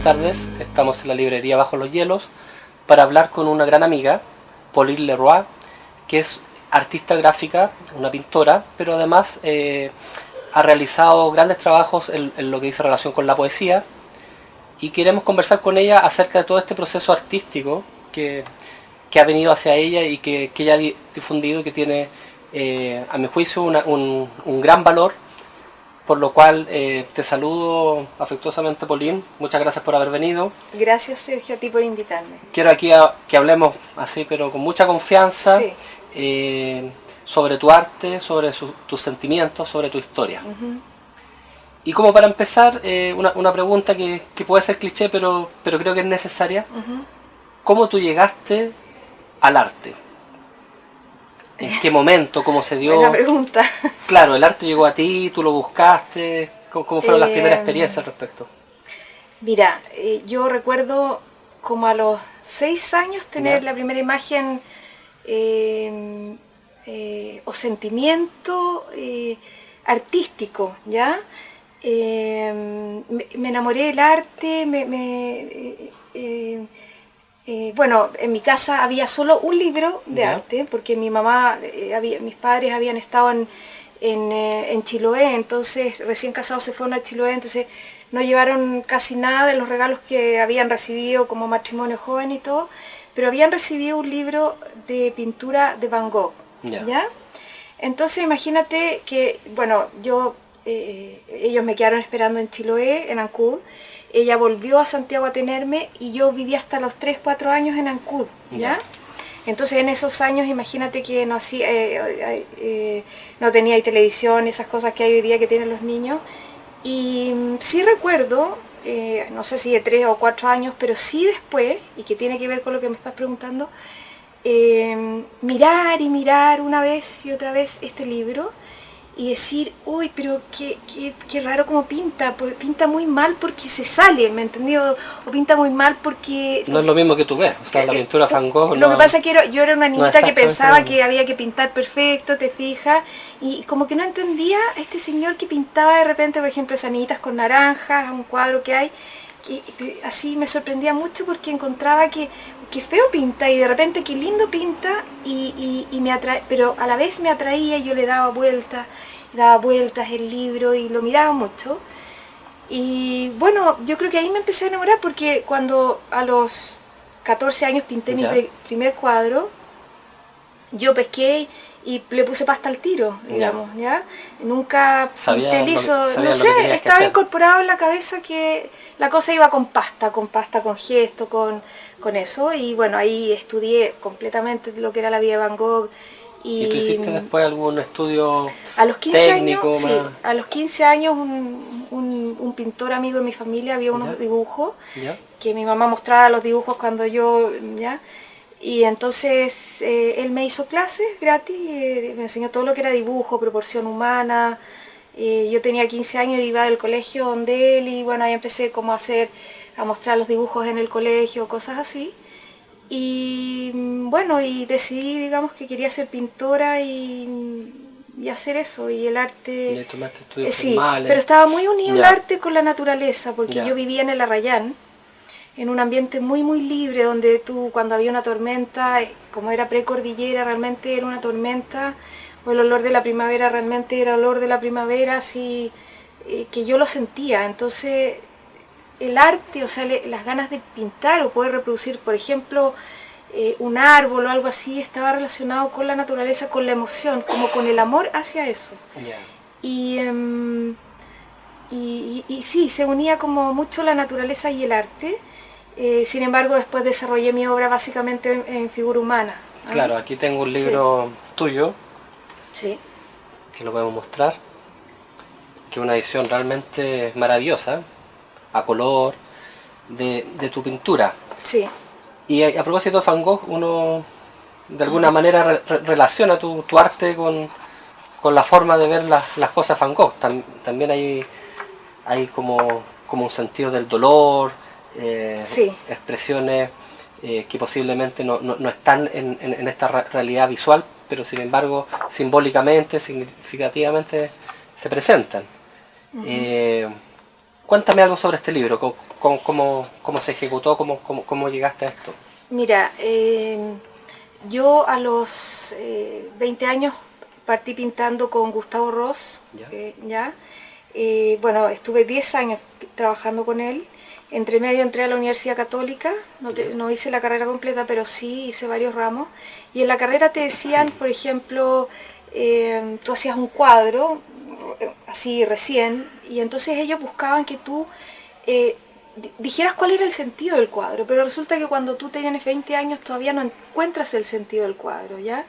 tardes. Estamos en la librería Bajo los Hielos para hablar con una gran amiga, Pauline Leroy, que es artista gráfica, una pintora, pero además ha realizado grandes trabajos en lo que dice relación con la poesía, y queremos conversar con ella acerca de todo este proceso artístico que ha venido hacia ella y que ella ha difundido, que tiene, a mi juicio, un gran valor, por lo cual te saludo afectuosamente, Pauline. Muchas gracias por haber venido. Gracias, Sergio, a ti por invitarme. Quiero aquí que hablemos así, pero con mucha confianza, sí, sobre tu arte, sobre tus sentimientos, sobre tu historia. Y como para empezar, una pregunta que puede ser cliché, pero creo que es necesaria. ¿Cómo tú llegaste al arte? ¿En qué momento? ¿Cómo se dio? Buena pregunta. Claro, el arte llegó a ti, tú lo buscaste. ¿Cómo fueron las primeras experiencias al respecto? Mira, yo recuerdo como a los 6 años tener la primera imagen o sentimiento artístico, ¿ya? Me enamoré del arte, bueno, en mi casa había solo un libro de arte, porque mi mamá, mis padres habían estado en Chiloé, entonces recién casados se fueron a Chiloé, entonces no llevaron casi nada de los regalos que habían recibido como matrimonio joven y todo, pero habían recibido un libro de pintura de Van Gogh, ¿ya? Entonces imagínate que, bueno, ellos me quedaron esperando en Chiloé, en Ancud. Ella volvió a Santiago a tenerme y yo viví hasta los 3, 4 años en Ancud, ¿ya? Entonces en esos años imagínate que no tenía televisión, esas cosas que hay hoy día que tienen los niños. Y sí recuerdo, no sé si de 3 o 4 años, pero sí después, y que tiene que ver con lo que me estás preguntando, mirar y mirar una vez y otra vez este libro y decir, uy, pero qué raro como pinta, pinta muy mal porque se sale, ¿me entendió? O pinta muy mal porque... No es lo mismo que tú ves, o sea, la pintura Van Gogh... Lo que pasa es que yo era una niñita que pensaba que había que pintar perfecto, te fijas, y como que no entendía a este señor que pintaba de repente, por ejemplo, esas niñitas con naranjas, un cuadro que hay, que así me sorprendía mucho porque encontraba que feo pinta y de repente qué lindo pinta y me atrae, pero a la vez me atraía y yo le daba vueltas el libro y lo miraba mucho. Y bueno, yo creo que ahí me empecé a enamorar porque cuando a los 14 años pinté mi primer cuadro, yo pesqué y le puse pasta al tiro, digamos, ¿ya? Nunca pinté liso, no sé, estaba incorporado en la cabeza que la cosa iba con pasta, con gesto, con eso, y bueno, ahí estudié completamente lo que era la vida de Van Gogh. ¿Y tú hiciste después algún estudio a los 15 técnico? Años, sí, a los 15 años un pintor amigo de mi familia vio unos dibujos, que mi mamá mostraba los dibujos cuando yo, ¿ya? Y entonces él me hizo clases gratis, me enseñó todo lo que era dibujo, proporción humana. Yo tenía 15 años y iba del colegio donde él y bueno, ahí empecé como a mostrar los dibujos en el colegio, cosas así. Y bueno, y decidí, digamos, que quería ser pintora y hacer eso, y el arte... ¿Y tomaste estudios sí, formales? Pero estaba muy unido el arte con la naturaleza, porque yo vivía en el Arrayán, en un ambiente muy muy libre, donde tú cuando había una tormenta, como era precordillera, realmente era una tormenta, o el olor de la primavera realmente era olor de la primavera, así que yo lo sentía. Entonces el arte, o sea, las ganas de pintar o poder reproducir, por ejemplo, un árbol o algo así, estaba relacionado con la naturaleza, con la emoción, como con el amor hacia eso. Y sí, se unía como mucho la naturaleza y el arte. Sin embargo, después desarrollé mi obra básicamente en figura humana. Claro, aquí tengo un libro tuyo, que lo podemos mostrar, que es una edición realmente maravillosa, a color, de tu pintura. Y a propósito de Van Gogh, uno de alguna manera relaciona tu arte con la forma de ver las cosas Van Gogh. También hay como un sentido del dolor, expresiones que posiblemente no están en esta realidad visual, pero sin embargo simbólicamente, significativamente se presentan. Cuéntame algo sobre este libro, cómo se ejecutó, cómo llegaste a esto. Mira, yo a los 20 años partí pintando con Gustavo Ross, ¿ya? Bueno, estuve 10 años trabajando con él. Entre medio entré a la Universidad Católica, no hice la carrera completa, pero sí hice varios ramos. Y en la carrera te decían, por ejemplo, tú hacías un cuadro, así recién, y entonces ellos buscaban que tú dijeras cuál era el sentido del cuadro, pero resulta que cuando tú tienes 20 años todavía no encuentras el sentido del cuadro, ¿ya?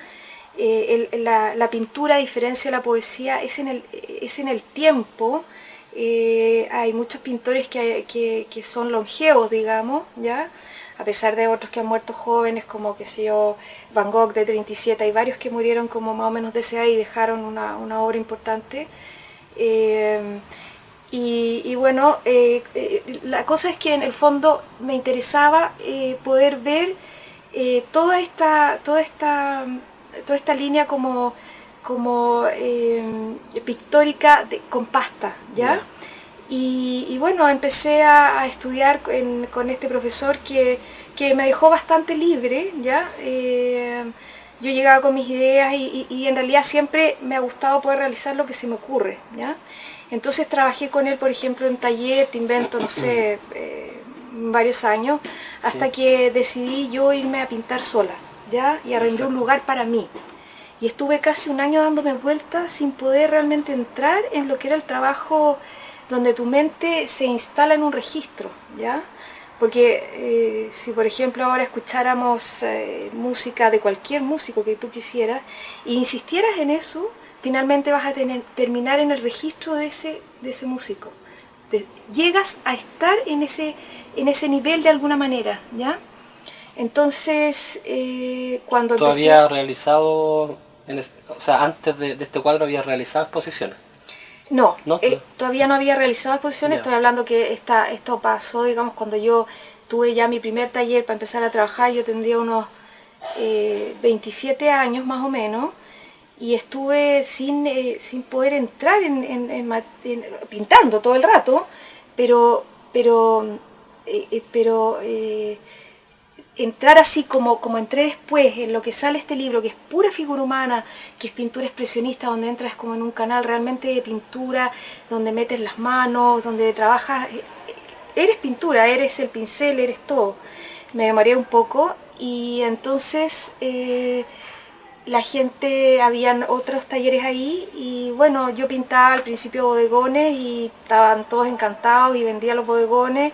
La pintura, a diferencia de la poesía, es en el tiempo. Hay muchos pintores que son longevos, digamos, ¿ya? A pesar de otros que han muerto jóvenes, como, qué sé yo, Van Gogh de 37, hay varios que murieron como más o menos de esa edad y dejaron una obra importante. Y bueno, la cosa es que en el fondo me interesaba poder ver toda esta línea como pictórica con pasta, ¿ya? Y bueno, empecé a estudiar con este profesor que me dejó bastante libre, ¿ya? Yo llegaba con mis ideas y en realidad siempre me ha gustado poder realizar lo que se me ocurre, ¿ya? Entonces trabajé con él, por ejemplo, en taller, te invento, no sé, varios años, hasta que decidí yo irme a pintar sola, ¿ya? Y arrendé un lugar para mí. Y estuve casi un año dándome vueltas sin poder realmente entrar en lo que era el trabajo donde tu mente se instala en un registro, ¿ya? Porque si por ejemplo ahora escucháramos música de cualquier músico que tú quisieras e insistieras en eso, finalmente vas a terminar en el registro de ese músico. Llegas a estar en ese nivel de alguna manera, ¿ya? Entonces, cuando ¿Tú habías realizado, o sea, antes de este cuadro habías realizado exposiciones? No, todavía no había realizado exposiciones, Ya. Estoy hablando que esto pasó, digamos, cuando yo tuve ya mi primer taller para empezar a trabajar, yo tendría unos 27 años más o menos, y estuve sin poder entrar pintando todo el rato, pero entrar así como entré después en lo que sale este libro, que es pura figura humana, que es pintura expresionista, donde entras como en un canal realmente de pintura, donde metes las manos, donde trabajas, eres pintura, eres el pincel, eres todo. Me demoré un poco y entonces la gente, habían otros talleres ahí y bueno, yo pintaba al principio bodegones y estaban todos encantados y vendía los bodegones.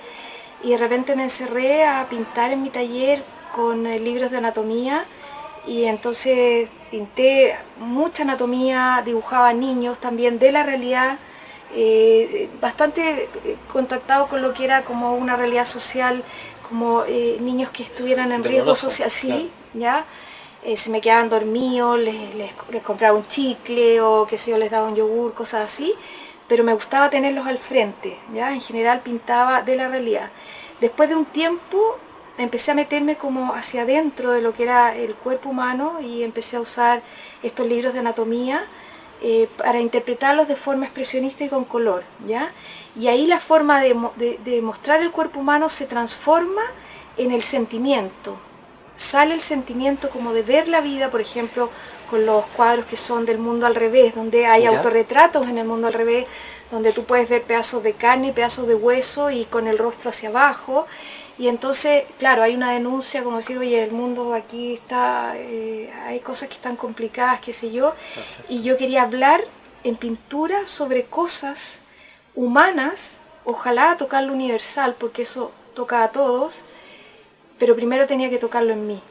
Y de repente me encerré a pintar en mi taller con libros de anatomía y entonces pinté mucha anatomía, dibujaba niños también de la realidad, bastante contactado con lo que era como una realidad social, como niños que estuvieran en riesgo social, sí, claro. ¿Ya? Se me quedaban dormidos, les compraba un chicle o qué sé yo, les daba un yogur, cosas así, pero me gustaba tenerlos al frente, ¿ya? En general pintaba de la realidad. Después de un tiempo empecé a meterme como hacia adentro de lo que era el cuerpo humano y empecé a usar estos libros de anatomía para interpretarlos de forma expresionista y con color, ¿ya? Y ahí la forma de mostrar el cuerpo humano se transforma en el sentimiento. Sale el sentimiento como de ver la vida, por ejemplo, con los cuadros que son del mundo al revés, donde hay autorretratos en el mundo al revés, donde tú puedes ver pedazos de carne y pedazos de hueso y con el rostro hacia abajo. Y entonces, claro, hay una denuncia como decir, oye, el mundo aquí está, hay cosas que están complicadas, qué sé yo. Perfecto. Y yo quería hablar en pintura sobre cosas humanas, ojalá tocar lo universal, porque eso toca a todos, pero primero tenía que tocarlo en mí,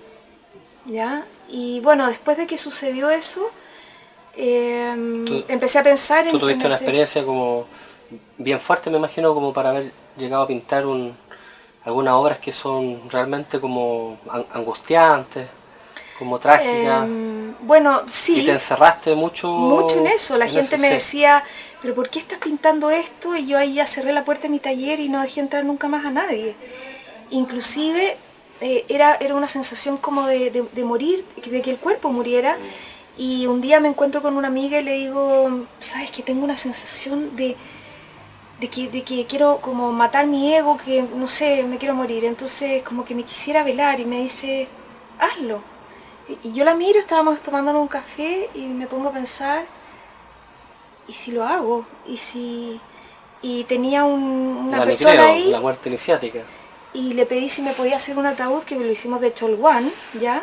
¿ya? Y bueno, después de que sucedió eso, empecé a pensar Tú tuviste una experiencia como bien fuerte, me imagino, como para haber llegado a pintar algunas obras que son realmente como angustiantes, como trágicas. Bueno, sí. Y te encerraste mucho en eso. La gente me decía, pero ¿por qué estás pintando esto? Y yo ahí ya cerré la puerta de mi taller y no dejé entrar nunca más a nadie. Inclusive era una sensación como de morir, de que el cuerpo muriera. Y un día me encuentro con una amiga y le digo, ¿sabes que tengo una sensación de de que quiero como matar mi ego, que no sé, me quiero morir. Entonces como que me quisiera velar y me dice, hazlo. Y yo la miro, estábamos tomándonos un café y me pongo a pensar, ¿y si lo hago? ¿Y si...? Y tenía una La persona creo, ahí la muerte iniciática. y le pedí si me podía hacer un ataúd, que lo hicimos de Cholguán, ¿ya?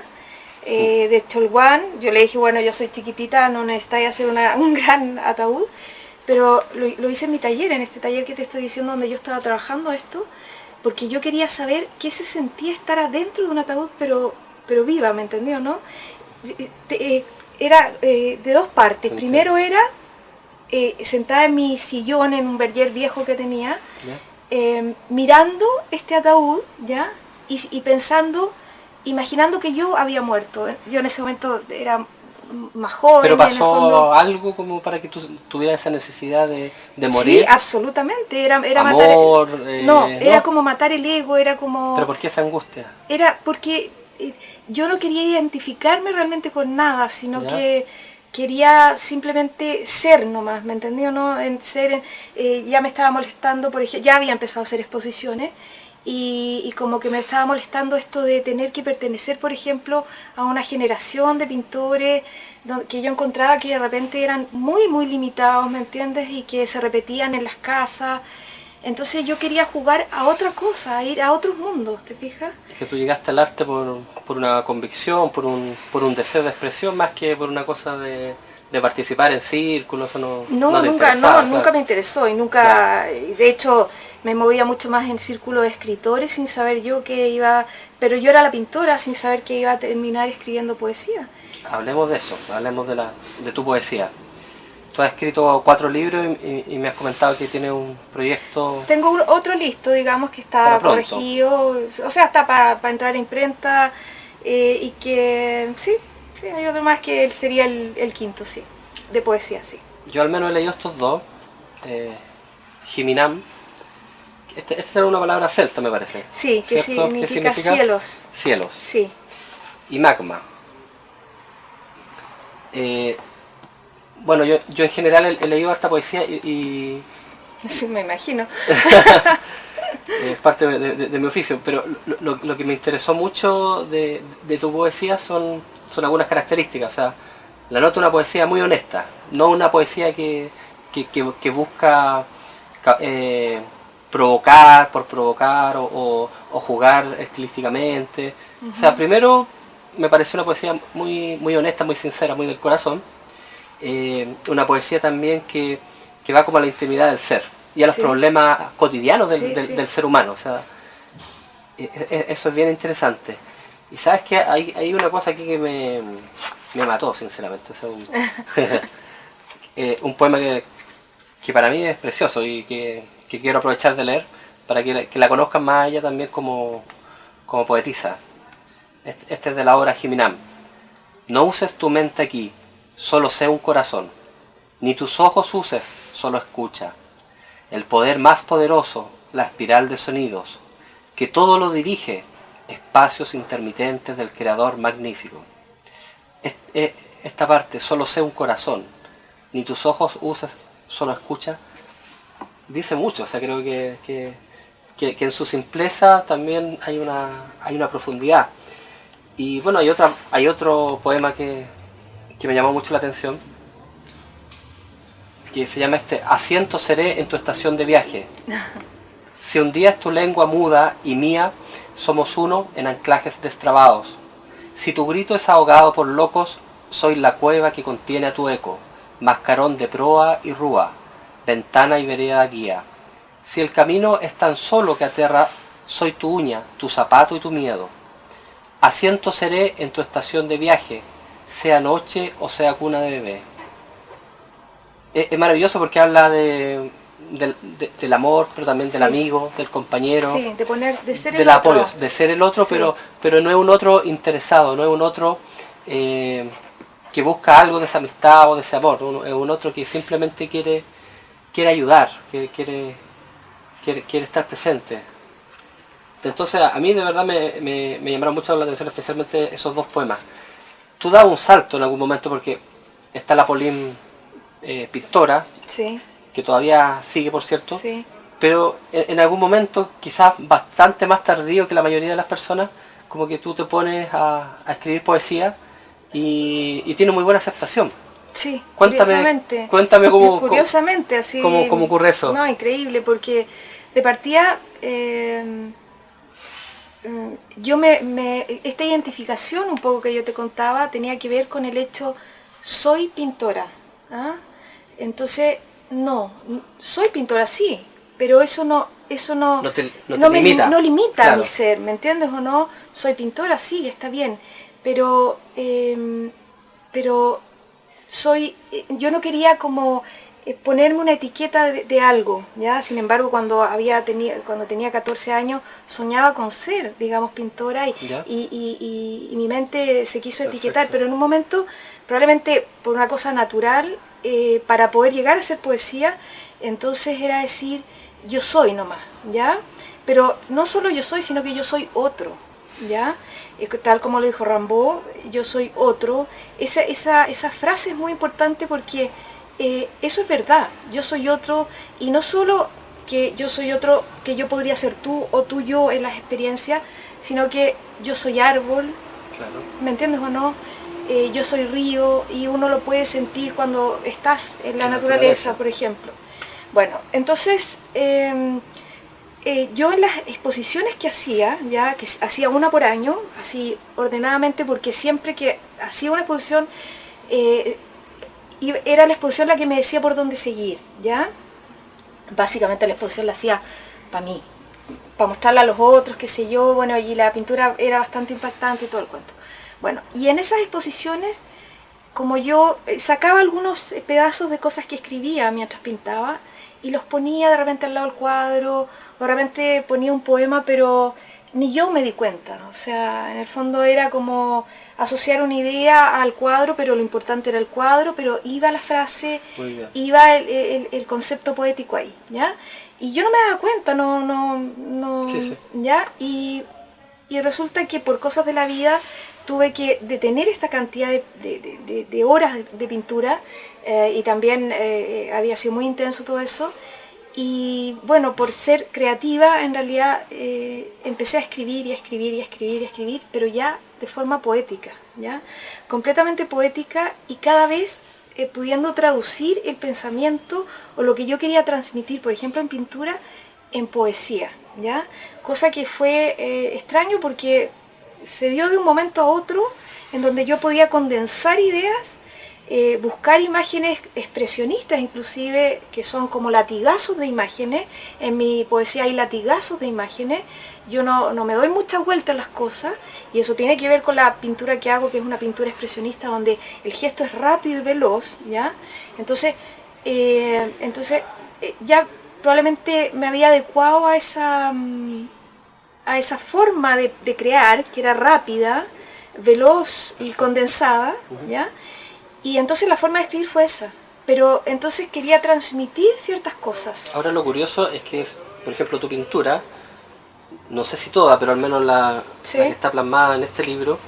De Cholguán, yo le dije, bueno, yo soy chiquitita, no necesitáis hacer un gran ataúd, pero lo hice en mi taller, en este taller que te estoy diciendo donde yo estaba trabajando esto, porque yo quería saber qué se sentía estar adentro de un ataúd, pero viva, ¿me entendió, no? Era de dos partes. Entiendo. Primero era sentada en mi sillón, en un berger viejo que tenía, mirando este ataúd, ¿ya? Y pensando, imaginando que yo había muerto. Yo en ese momento era más joven. Pero en el pasó fondo, algo como para que tú tuvieras esa necesidad de morir. sí, absolutamente. Era Amor, matar. No, era como matar el ego, era como. ¿Pero por qué esa angustia? Era porque yo no quería identificarme realmente con nada, sino ¿Ya? que quería simplemente ser nomás, ¿me entendió? ¿No? Ya me estaba molestando, por ejemplo, ya había empezado a hacer exposiciones y como que me estaba molestando esto de tener que pertenecer, por ejemplo, a una generación de pintores que yo encontraba que de repente eran muy, muy limitados, ¿me entiendes? Y que se repetían en las casas. Entonces yo quería jugar a otra cosa, a ir a otros mundos, ¿te fijas? Es que tú llegaste al arte por una convicción, por un deseo de expresión, más que por una cosa de participar en círculos, eso no te interesaba, claro. Nunca me interesó y nunca, Claro. y de hecho me movía mucho más en círculos de escritores sin saber yo que iba, pero yo era la pintora sin saber que iba a terminar escribiendo poesía. Hablemos de eso, hablemos de tu poesía. Tú has escrito 4 libros y me has comentado que tienes un proyecto... Tengo otro listo, digamos, que está Para pronto. corregido, o sea, está para entrar a imprenta y que sí, hay otro más que sería el quinto, sí, de poesía, sí. Yo al menos he leído estos dos. Jiminam. Esta era una palabra celta, me parece. Sí, que ¿Cierto? ¿Qué significa significa? cielos. Cielos. Sí. Y magma. Bueno, yo en general he leído esta poesía y Sí, me imagino. es parte de mi oficio, pero lo que me interesó mucho de tu poesía son algunas características. O sea, la noto una poesía muy honesta, no una poesía que busca provocar por provocar o jugar estilísticamente. O sea, primero me pareció una poesía muy, muy honesta, muy sincera, muy del corazón. Una poesía también que va como a la intimidad del ser y a los problemas cotidianos del ser humano. O sea, eso es bien interesante. Y sabes que hay una cosa aquí que me mató, sinceramente. O sea, un poema que para mí es precioso y que quiero aprovechar de leer para que la conozcan más a ella también como poetisa. Este es de la obra Jiminam. No uses tu mente aquí, solo sé un corazón. Ni tus ojos uses, solo escucha. El poder más poderoso, la espiral de sonidos, que todo lo dirige, espacios intermitentes del creador magnífico. Esta parte, solo sé un corazón, ni tus ojos uses, solo escucha, dice mucho. O sea, creo que en su simpleza también hay una profundidad. Y bueno, hay otro poema que me llamó mucho la atención, que se llama Asiento seré en tu estación de viaje. Si un día es tu lengua muda y mía, somos uno en anclajes destrabados. Si tu grito es ahogado por locos, soy la cueva que contiene a tu eco, mascarón de proa y rúa, ventana y vereda guía. Si el camino es tan solo que aterra, soy tu uña, tu zapato y tu miedo. Asiento seré en tu estación de viaje, sea noche o sea cuna de bebé. Es maravilloso porque habla del amor, pero también del amigo, del compañero, sí, de ser del el apoyo, otro. de ser el otro, Sí. pero no es un otro interesado, no es un otro que busca algo de esa amistad o de ese amor, es un otro que simplemente quiere ayudar, quiere estar presente. Entonces a mí de verdad me llamaron mucho la atención, especialmente esos dos poemas. Tú das un salto en algún momento porque está la Pauline pintora, Sí. que todavía sigue, por cierto, Sí. pero en algún momento, quizás bastante más tardío que la mayoría de las personas, como que tú te pones a escribir poesía y tiene muy buena aceptación. Sí, Cuéntame, curiosamente. cuéntame Curiosamente, así. cómo ocurre eso. No, increíble, porque de partida esta identificación un poco que yo te contaba tenía que ver con el hecho, soy pintora. ¿Ah? Entonces, no, soy pintora, sí, pero eso no no no limita a claro. mi ser, ¿me entiendes o no? Soy pintora, sí, está bien, pero yo no quería como ponerme una etiqueta de algo, ¿ya? Sin embargo, cuando tenía 14 años, soñaba con ser, digamos, pintora y mi mente se quiso etiquetar, pero en un momento, probablemente por una cosa natural, para poder llegar a hacer poesía, entonces era decir, yo soy nomás, ¿ya? Pero no solo yo soy, sino que yo soy otro, ¿ya? Tal como lo dijo Rimbaud, yo soy otro. Esa frase es muy importante porque eso es verdad, yo soy otro, y no solo que yo soy otro, que yo podría ser tú o tú yo en las experiencias, sino que yo soy árbol, claro. ¿Me entiendes o no? Yo soy río y uno lo puede sentir cuando estás en la naturaleza, por ejemplo. Bueno, entonces yo en las exposiciones que hacía una por año, así ordenadamente, porque siempre que hacía una exposición, era la exposición la que me decía por dónde seguir, ¿ya? Básicamente la exposición la hacía para mí, para mostrarla a los otros, qué sé yo, bueno, y la pintura era bastante impactante y todo el cuento. Bueno, y en esas exposiciones, como yo sacaba algunos pedazos de cosas que escribía mientras pintaba, y los ponía de repente al lado del cuadro, o de repente ponía un poema, pero ni yo me di cuenta, ¿no? O sea, en el fondo era como asociar una idea al cuadro, pero lo importante era el cuadro, pero iba la frase, iba el concepto poético ahí, ¿ya? Y yo no me daba cuenta, Sí. ¿ya? Y resulta que por cosas de la vida tuve que detener esta cantidad de horas de pintura, y también había sido muy intenso todo eso. Y bueno, por ser creativa, en realidad empecé a escribir y a escribir y a escribir y a escribir, pero ya de forma poética, ¿ya? Completamente poética, y cada vez pudiendo traducir el pensamiento o lo que yo quería transmitir, por ejemplo en pintura, en poesía, ¿ya? Cosa que fue extraño porque se dio de un momento a otro en donde yo podía condensar ideas, buscar imágenes expresionistas inclusive, que son como latigazos de imágenes. En mi poesía hay latigazos de imágenes, yo no me doy muchas vueltas a las cosas, y eso tiene que ver con la pintura que hago, que es una pintura expresionista donde el gesto es rápido y veloz, ¿ya? Entonces ya probablemente me había adecuado a esa forma de crear, que era rápida, veloz y condensada, ¿ya? Y entonces la forma de escribir fue esa. Pero entonces quería transmitir ciertas cosas. Ahora lo curioso es que, por ejemplo, tu pintura, no sé si toda, pero al menos la que está plasmada en este libro,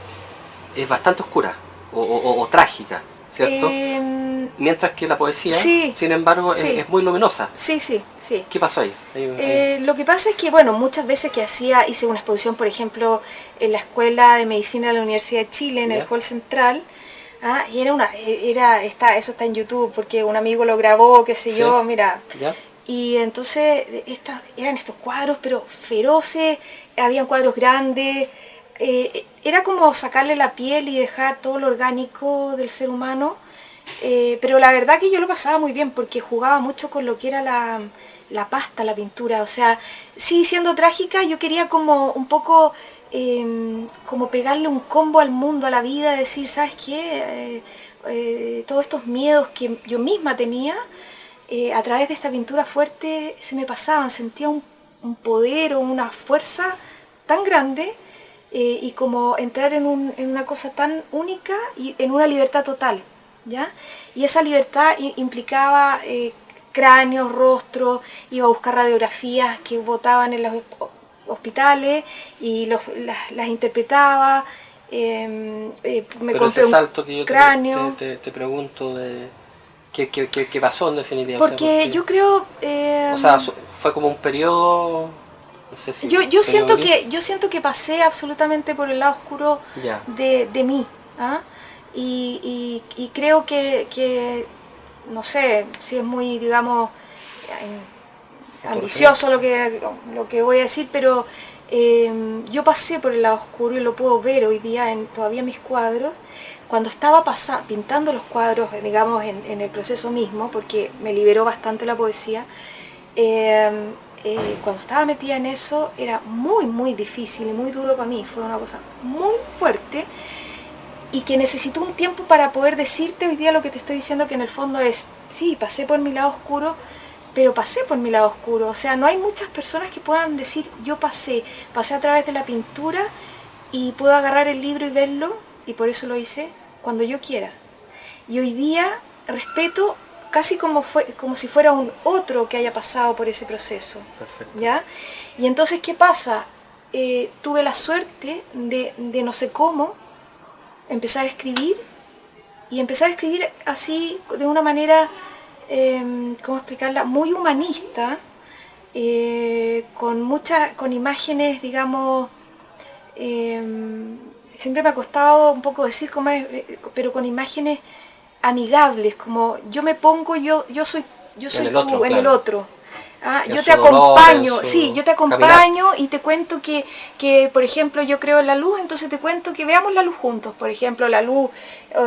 es bastante oscura o trágica, ¿cierto? Mientras que la poesía, sin embargo, es muy luminosa. Sí. ¿Qué pasó ahí? Lo que pasa es que, bueno, muchas veces que hice una exposición, por ejemplo, en la Escuela de Medicina de la Universidad de Chile, en el Hall Central, y eso está en YouTube, porque un amigo lo grabó, qué sé yo, mira. ¿Ya? Y entonces eran estos cuadros, pero feroces, habían cuadros grandes, era como sacarle la piel y dejar todo lo orgánico del ser humano. Pero la verdad que yo lo pasaba muy bien porque jugaba mucho con lo que era la pasta, la pintura. O sea, sí, siendo trágica, yo quería como un poco como pegarle un combo al mundo, a la vida, decir, ¿sabes qué? Todos estos miedos que yo misma tenía, a través de esta pintura fuerte se me pasaban, sentía un poder o una fuerza tan grande, y como entrar en una cosa tan única y en una libertad total. ¿Ya? Y esa libertad implicaba cráneos, rostros, iba a buscar radiografías que botaban en los hospitales y las interpretaba, me pero compré ese salto que yo cráneo. te pregunto ¿Qué pasó en definitiva? Porque yo creo... o sea, fue como un periodo... No sé si yo siento que pasé absolutamente por el lado oscuro de mí. ¿Ah? Y creo que, no sé si es muy, digamos, ambicioso lo que voy a decir, pero yo pasé por el lado oscuro y lo puedo ver hoy día todavía en mis cuadros. Cuando estaba pintando los cuadros, digamos, en el proceso mismo, porque me liberó bastante la poesía, cuando estaba metida en eso era muy, muy difícil y muy duro para mí. Fue una cosa muy fuerte y que necesitó un tiempo para poder decirte hoy día lo que te estoy diciendo, que en el fondo es, sí, pasé por mi lado oscuro, pero pasé por mi lado oscuro. O sea, no hay muchas personas que puedan decir, yo pasé a través de la pintura y puedo agarrar el libro y verlo, y por eso lo hice, cuando yo quiera. Y hoy día respeto casi como si fuera un otro que haya pasado por ese proceso. Perfecto. ¿Ya? Y entonces, ¿qué pasa? Tuve la suerte de no sé cómo empezar a escribir, y empezar a escribir así de una manera, ¿cómo explicarla? Muy humanista, con imágenes, digamos, siempre me ha costado un poco decir cómo es, pero con imágenes amigables, como yo me pongo, yo soy tú en el otro. Ah, yo te acompaño, yo te acompaño caminar. Y te cuento que, por ejemplo, yo creo en la luz, entonces te cuento que veamos la luz juntos. Por ejemplo, la luz,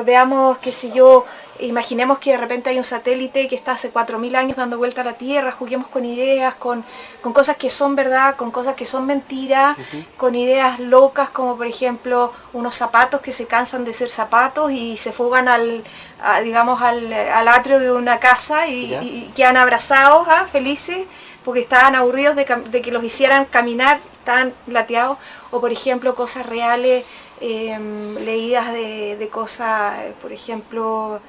veamos, qué sé yo, imaginemos que de repente hay un satélite que está hace 4000 años dando vuelta a la Tierra, juguemos con ideas, con cosas que son verdad, con cosas que son mentiras, con ideas locas, como por ejemplo unos zapatos que se cansan de ser zapatos y se fugan al atrio de una casa y quedan abrazados, felices, porque estaban aburridos de que los hicieran caminar, estaban lateados. O por ejemplo cosas reales, leídas de cosas, por ejemplo,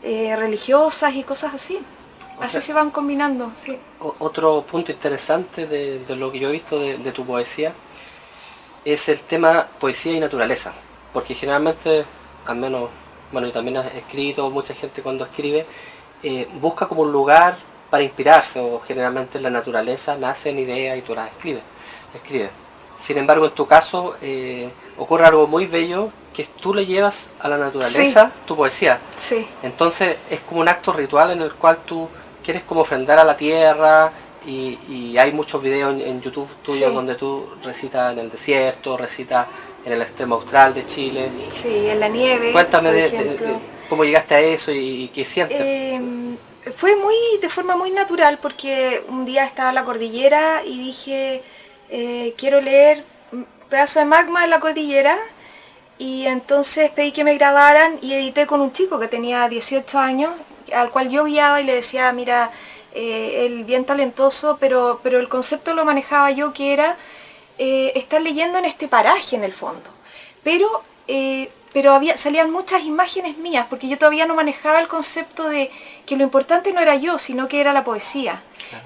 religiosas y cosas así. Así se van combinando, sí. Otro punto interesante de lo que yo he visto de tu poesía es el tema poesía y naturaleza, porque generalmente, al menos, bueno, yo también he escrito, mucha gente cuando escribe busca como un lugar para inspirarse, o generalmente en la naturaleza nacen ideas y tú las escribes. Sin embargo, en tu caso ocurre algo muy bello, que tú le llevas a la naturaleza tu poesía. Sí. Entonces es como un acto ritual en el cual tú quieres como ofrendar a la tierra, y hay muchos videos en YouTube tuyos donde tú recitas en el desierto, recitas en el extremo austral de Chile. Sí, en la nieve. Cuéntame de cómo llegaste a eso y qué sientes. Fue de forma muy natural, porque un día estaba en la cordillera y dije, quiero leer un pedazo de magma en la cordillera, y entonces pedí que me grabaran y edité con un chico que tenía 18 años, al cual yo guiaba y le decía, mira, él bien talentoso, pero el concepto lo manejaba yo, que era estar leyendo en este paraje en el fondo. Pero salían muchas imágenes mías, porque yo todavía no manejaba el concepto de que lo importante no era yo, sino que era la poesía. Claro.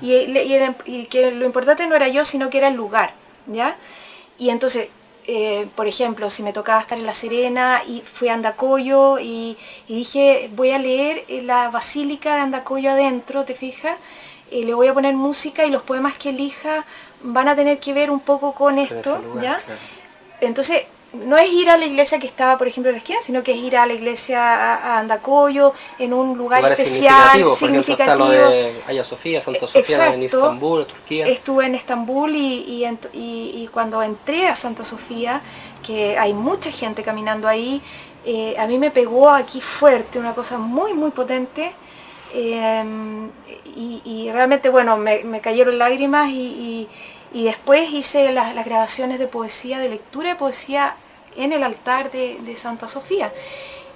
Y que lo importante no era yo, sino que era el lugar, ¿ya? Y entonces, por ejemplo, si me tocaba estar en La Serena, y fui a Andacollo y dije, voy a leer la Basílica de Andacollo adentro, ¿te fijas? Le voy a poner música y los poemas que elija van a tener que ver un poco con esto, lugar, ¿ya? Claro. Entonces, no es ir a la iglesia que estaba, por ejemplo, en la esquina, sino que es ir a la iglesia a Andacollo, en un lugar especial, significativo. Por ejemplo, está lo de Hagia Sofía, Santa Sofía, en Estambul, Turquía. Estuve en Estambul y cuando entré a Santa Sofía, que hay mucha gente caminando ahí, a mí me pegó aquí fuerte, una cosa muy, muy potente. Y realmente, bueno, me cayeron lágrimas y después hice las grabaciones de poesía, de lectura de poesía en el altar de Santa Sofía.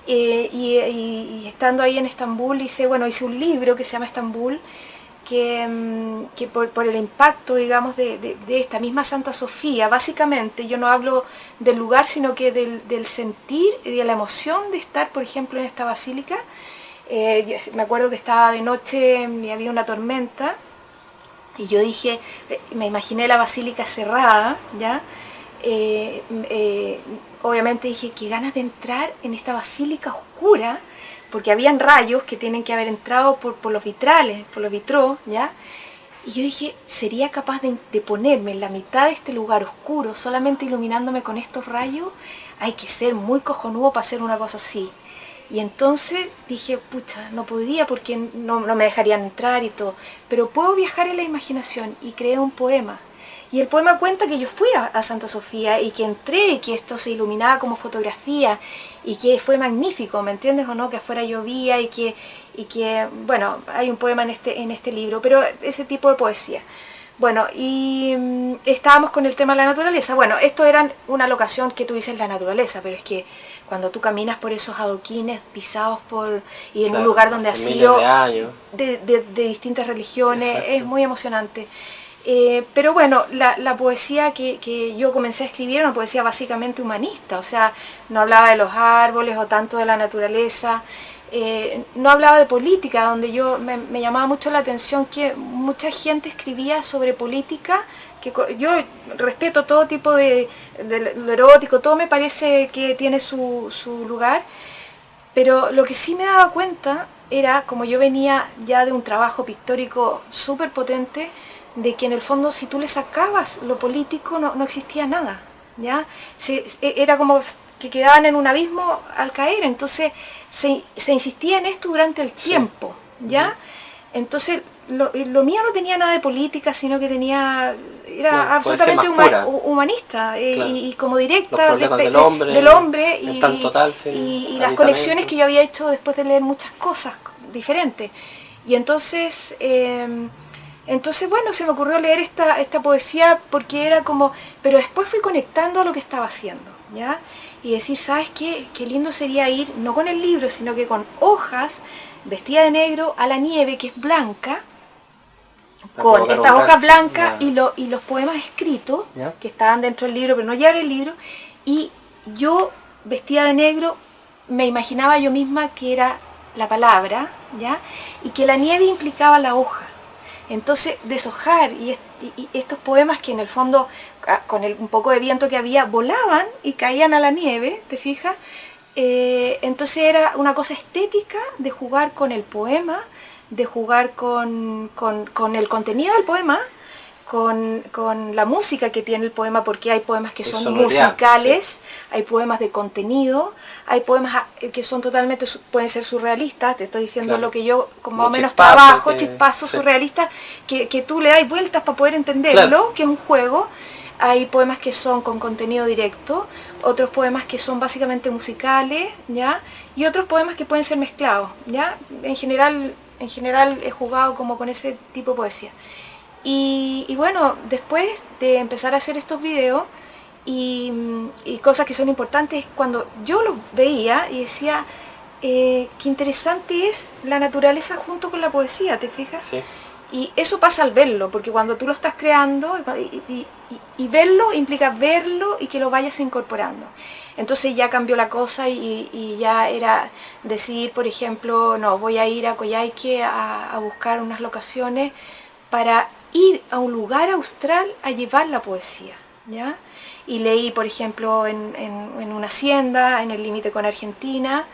Y estando ahí en Estambul hice un libro que se llama Estambul, que por el impacto, digamos, de esta misma Santa Sofía, básicamente yo no hablo del lugar, sino que del sentir y de la emoción de estar, por ejemplo, en esta basílica. Me acuerdo que estaba de noche y había una tormenta, y yo dije, me imaginé la basílica cerrada, ¿ya? obviamente dije, qué ganas de entrar en esta basílica oscura, porque habían rayos que tienen que haber entrado por los vitrales, por los vitrós, ¿ya? Y yo dije, ¿sería capaz de ponerme en la mitad de este lugar oscuro, solamente iluminándome con estos rayos? Hay que ser muy cojonudo para hacer una cosa así. Y entonces dije, pucha, no podría porque no me dejarían entrar y todo. Pero puedo viajar en la imaginación y creé un poema. Y el poema cuenta que yo fui a Santa Sofía y que entré y que esto se iluminaba como fotografía y que fue magnífico, ¿me entiendes o no? Que afuera llovía y que bueno, hay un poema en este libro, pero ese tipo de poesía. Bueno, y estábamos con el tema de la naturaleza. Bueno, esto era una locación que tú dices la naturaleza, pero es que cuando tú caminas por esos adoquines pisados y en un lugar donde ha sido de distintas religiones, exacto, es muy emocionante. Pero bueno, la poesía que yo comencé a escribir era una poesía básicamente humanista, o sea, no hablaba de los árboles o tanto de la naturaleza, no hablaba de política, donde me llamaba mucho la atención que mucha gente escribía sobre política, que yo respeto todo tipo de lo erótico, todo me parece que tiene su lugar, pero lo que sí me daba cuenta era, como yo venía ya de un trabajo pictórico súper potente, de que en el fondo si tú le sacabas lo político no existía nada, ¿ya? Era como que quedaban en un abismo al caer, entonces se insistía en esto durante el tiempo, ¿ya? Entonces lo mío no tenía nada de política, sino que era absolutamente humanista, claro, y como directa del hombre y las conexiones que yo había hecho después de leer muchas cosas diferentes. Y entonces bueno, se me ocurrió leer esta poesía porque era como, pero después fui conectando a lo que estaba haciendo, ¿ya? Y decir, ¿sabes qué? Qué lindo sería ir, no con el libro, sino que con hojas, vestida de negro, a la nieve, que es blanca, con estas hojas blancas y los poemas escritos, ¿ya?, que estaban dentro del libro, pero no llevar el libro, y yo, vestida de negro, me imaginaba yo misma que era la palabra, ¿ya? Y que la nieve implicaba la hoja. Entonces, deshojar y estos poemas que en el fondo, con un poco de viento que había, volaban y caían a la nieve, ¿te fijas? Entonces era una cosa estética de jugar con el poema, de jugar con el contenido del poema, con la música que tiene el poema, porque hay poemas que son musicales, sí, hay poemas de contenido, hay poemas que son totalmente, pueden ser surrealistas, te estoy diciendo, claro, lo que yo como más o menos trabajo, chispazos, sí, surrealistas, que tú le das vueltas para poder entenderlo, claro, que es un juego. Hay poemas que son con contenido directo, otros poemas que son básicamente musicales, ¿ya? Y otros poemas que pueden ser mezclados, ¿ya? En general he jugado como con ese tipo de poesía. Y bueno, después de empezar a hacer estos videos y cosas que son importantes, cuando yo los veía y decía, qué interesante es la naturaleza junto con la poesía, ¿te fijas? Sí. Y eso pasa al verlo, porque cuando tú lo estás creando y verlo implica verlo y que lo vayas incorporando. Entonces ya cambió la cosa y ya era decidir, por ejemplo, no, voy a ir a Coyhaique a buscar unas locaciones para ir a un lugar austral a llevar la poesía, ¿ya? Y leí, por ejemplo, en una hacienda, en el límite con Argentina,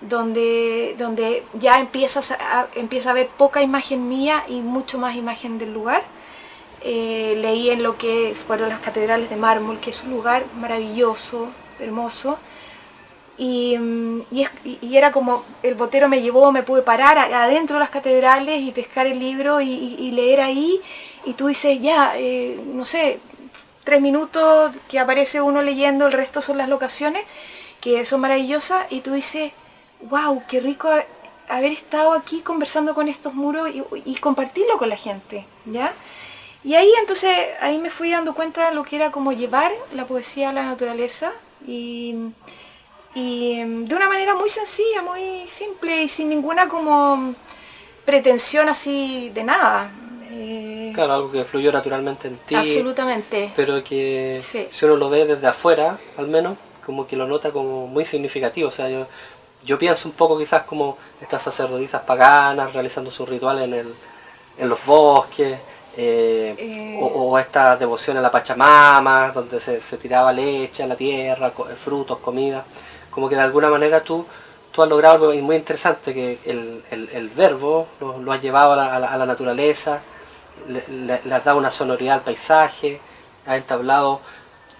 donde ya empieza a ver poca imagen mía y mucho más imagen del lugar. Leí en lo que fueron las catedrales de mármol, que es un lugar maravilloso, hermoso, y era como, el botero me llevó, me pude parar adentro de las catedrales y pescar el libro y leer ahí, y tú dices, ya, no sé, 3 minutos que aparece uno leyendo, el resto son las locaciones, que son maravillosas, y tú dices, wow, qué rico haber estado aquí conversando con estos muros y compartirlo con la gente, ¿ya? Y ahí entonces, ahí me fui dando cuenta de lo que era como llevar la poesía a la naturaleza y de una manera muy sencilla, muy simple y sin ninguna como pretensión así de nada. Claro, algo que fluyó naturalmente en ti. Absolutamente. Pero que sí, si uno lo ve desde afuera, al menos, como que lo nota como muy significativo. O sea, yo pienso un poco quizás como estas sacerdotisas paganas realizando sus rituales en los bosques, o esta devoción a la Pachamama, donde se tiraba leche a la tierra, frutos, comida, como que de alguna manera tú has logrado algo muy interesante, que el verbo lo has llevado a la naturaleza, le has dado una sonoridad al paisaje, has entablado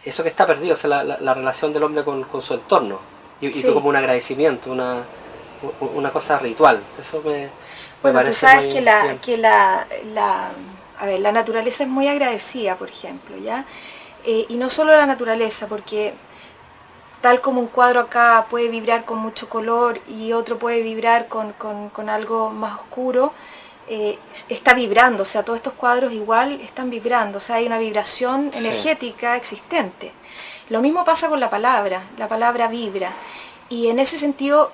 eso que está perdido, o sea, la relación del hombre con su entorno, y tú como un agradecimiento, una cosa ritual. Eso me bueno, parece tú sabes muy que a ver, la naturaleza es muy agradecida, por ejemplo, ¿ya? Y no solo la naturaleza, porque tal como un cuadro acá puede vibrar con mucho color y otro puede vibrar con algo más oscuro, está vibrando, o sea, todos estos cuadros igual están vibrando, o sea, hay una vibración energética existente. Lo mismo pasa con la palabra vibra. Y en ese sentido,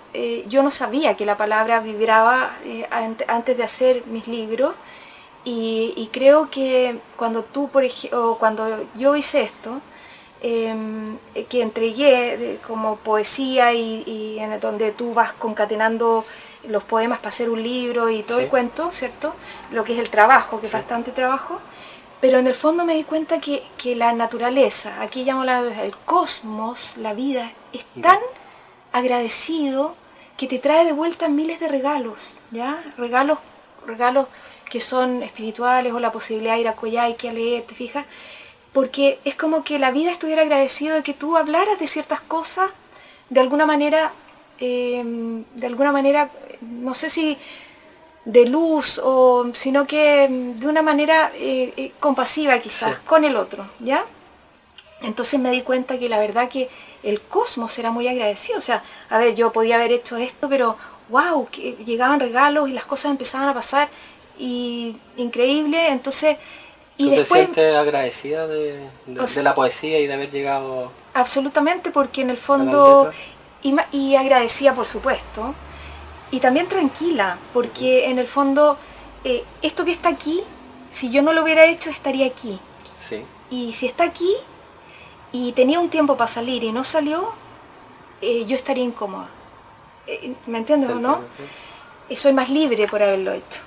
yo no sabía que la palabra vibraba antes de hacer mis libros, y creo que cuando tú, por ejemplo, cuando yo hice esto, que entregué como poesía y en donde tú vas concatenando los poemas para hacer un libro y todo el cuento, ¿cierto? Lo que es el trabajo, que es bastante trabajo, pero en el fondo me di cuenta que la naturaleza, aquí llamo el cosmos, la vida, es tan agradecido que te trae de vuelta miles de regalos, ¿ya? Regalos que son espirituales, o la posibilidad de ir a Coyhaique a leer, ¿te fijas? Porque es como que la vida estuviera agradecido de que tú hablaras de ciertas cosas de alguna manera, no sé si de luz, sino que de una manera compasiva quizás, con el otro, ¿ya? Entonces me di cuenta que la verdad que el cosmos era muy agradecido. O sea, a ver, yo podía haber hecho esto, pero wow, que llegaban regalos y las cosas empezaban a pasar, y increíble. Entonces, y ¿Tú después, te sientes agradecida de la poesía y de haber llegado? Absolutamente, porque en el fondo, y agradecida por supuesto, y también tranquila, porque en el fondo, esto que está aquí, si yo no lo hubiera hecho, estaría aquí. Sí. Y si está aquí, y tenía un tiempo para salir y no salió, yo estaría incómoda. ¿Me entiendes o no? Soy más libre por haberlo hecho.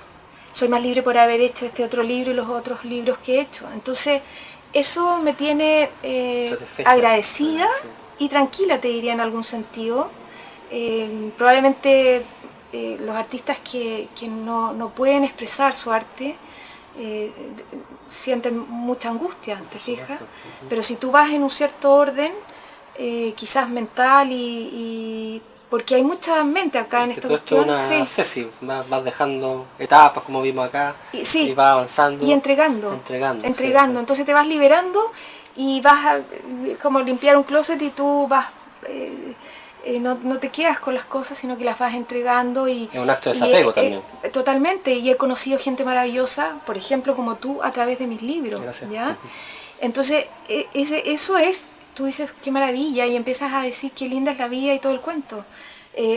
Soy más libre por haber hecho este otro libro y los otros libros que he hecho. Entonces, eso me tiene agradecida y tranquila, te diría en algún sentido. Probablemente los artistas que no pueden expresar su arte sienten mucha angustia, ¿te fijas? Pero si tú vas en un cierto orden, quizás mental, y porque hay mucha mente acá en esta cuestión. Vas dejando etapas, como vimos acá, y vas avanzando. Y entregando. Entonces te vas liberando y vas a como limpiar un closet, y tú vas, no te quedas con las cosas, sino que las vas entregando. Es un acto de desapego también. Totalmente, y he conocido gente maravillosa, por ejemplo, como tú, a través de mis libros. Gracias. ¿Ya? Entonces, eso es, tú dices, qué maravilla, y empiezas a decir qué linda es la vida y todo el cuento.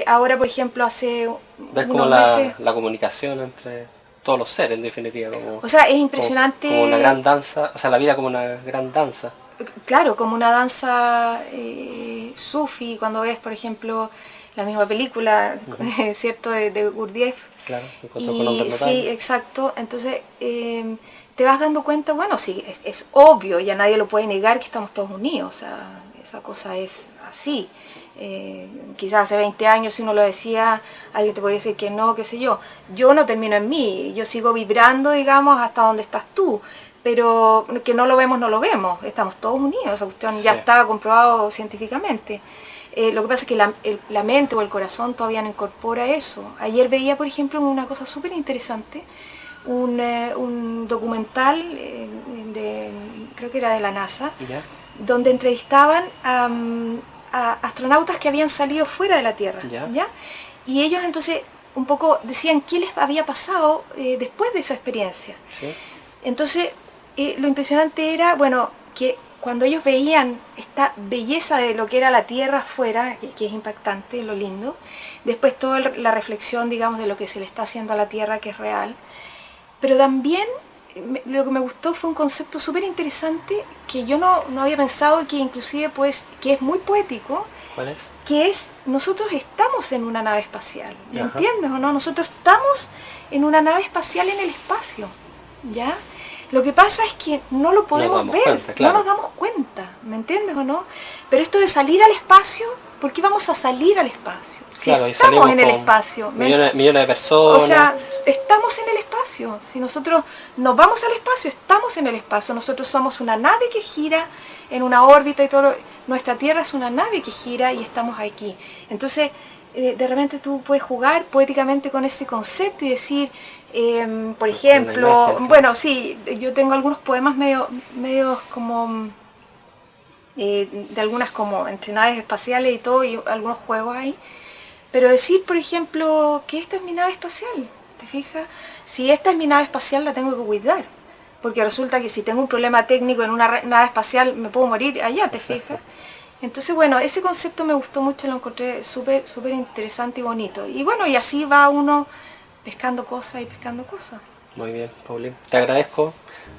Ahora, por ejemplo, hace ¿Ves como la comunicación entre todos los seres, en definitiva? O sea, es impresionante. Como una gran danza, o sea, la vida como una gran danza. Claro, como una danza sufi, cuando ves, por ejemplo, la misma película, ¿cierto?, de Gurdjieff. Claro, Encuentro con hombres notables. Sí, exacto. Entonces, te vas dando cuenta, bueno, sí, es obvio, ya nadie lo puede negar que estamos todos unidos, o sea, esa cosa es así. Quizás hace 20 años, si uno lo decía, alguien te podía decir que no, qué sé yo. Yo no termino en mí, yo sigo vibrando, digamos, hasta donde estás tú. Pero que no lo vemos, estamos todos unidos, esa cuestión ya está comprobado científicamente. Lo que pasa es que la mente o el corazón todavía no incorpora eso. Ayer veía, por ejemplo, una cosa súper interesante, un documental, creo que era de la NASA, donde entrevistaban a astronautas que habían salido fuera de la Tierra. ¿Ya? Y ellos entonces un poco decían qué les había pasado después de esa experiencia. ¿Sí? Entonces, lo impresionante era, bueno, que cuando ellos veían esta belleza de lo que era la Tierra afuera, que es impactante, lo lindo, después toda la reflexión, digamos, de lo que se le está haciendo a la Tierra, que es real, pero también lo que me gustó fue un concepto súper interesante que yo no había pensado, que inclusive pues, que es muy poético. ¿Cuál es? Que es, nosotros estamos en una nave espacial, ¿me entiendes o no? Nosotros estamos en una nave espacial en el espacio, ¿ya? Lo que pasa es que no lo podemos ver, cuenta, claro. no nos damos cuenta, ¿me entiendes o no? Pero esto de salir al espacio, ¿por qué vamos a salir al espacio? Si claro, estamos en el espacio. Millones de personas. O sea, estamos en el espacio. Si nosotros nos vamos al espacio, estamos en el espacio. Nosotros somos una nave que gira en una órbita y todo. Nuestra Tierra es una nave que gira y estamos aquí. Entonces, de repente tú puedes jugar poéticamente con ese concepto y decir, por ejemplo, bueno, sí, yo tengo algunos poemas medio como, de algunas como entre naves espaciales y todo, y algunos juegos ahí. Pero decir, por ejemplo, que esta es mi nave espacial, ¿te fijas? Si esta es mi nave espacial, la tengo que cuidar. Porque resulta que si tengo un problema técnico en una nave espacial, me puedo morir allá, ¿te fijas? Entonces, bueno, ese concepto me gustó mucho, lo encontré súper interesante y bonito. Y bueno, y así va uno pescando cosas y pescando cosas. Muy bien, Paulín. Te agradezco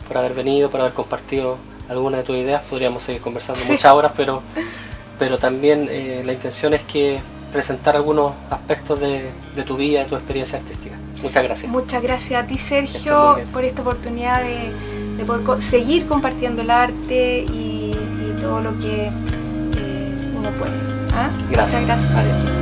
por haber venido, por haber compartido algunas de tus ideas. Podríamos seguir conversando muchas horas, pero también la intención es que presentar algunos aspectos de tu vida, de tu experiencia artística. Muchas gracias. Muchas gracias a ti, Sergio, por esta oportunidad de poder seguir compartiendo el arte y todo lo que uno puede. ¿Ah? Gracias. Muchas gracias. Adiós.